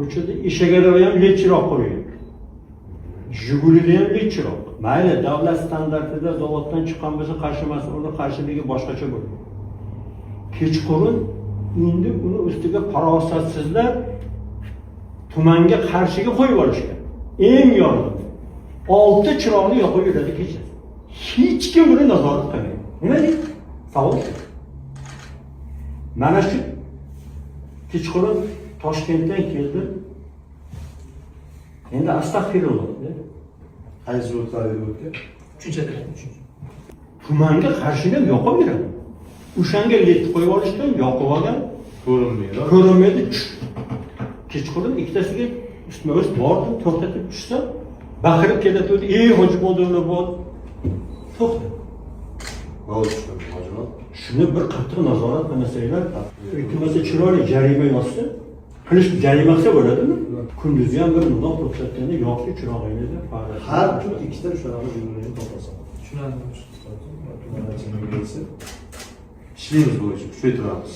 ko'chada eshak-arava ham led chiroq qo'ygan. Jigulida ham led chiroq. Mayli, davlat standartida zavoddan chiqqan bo'lsa qarshi mas'ulning qarshiligi boshqacha bo'ladi. Kechqurun endi uni ustiga farosatsizlar tumanga qarshiga qo'yib olishgan. Eng yordam. 6 chiroqni yoqib yuradi kecha. Hech kim buni nazorat qilmaydi. Nima deydi? Savol. Mana shu kechqurun Toshkentdan keldim. Endi astag'firulloh. Qaysi yo'llarga o'tgan? Uchinchi. Tumanga qarshida yoqib yuradi. O'shanga led qo'yib olishdan yoqib olgan Ko'rinmaydi. ko'rinmaydi. Kechqurun ikkitasiga ustma-ust bordim, to'xtatib tushsa, baqirib kelayotdi. "Ey Hoji Bodurlar bor." To'xta. Bo'ldi, hojimot. Shuni bir qattiq nazorat qilmasanglar, iltimos chiroyli jarima yozsa, qilish jarima qilsa bo'ladimi? Kunduzi ham bir mundoq ruxsatganda yoqdi chirog'ingizni farq. Har kun ikkita shunaqa jumlalarni to'plasan. Tushunarli. Ishlaymiz bo'yicha kuchaytiramiz.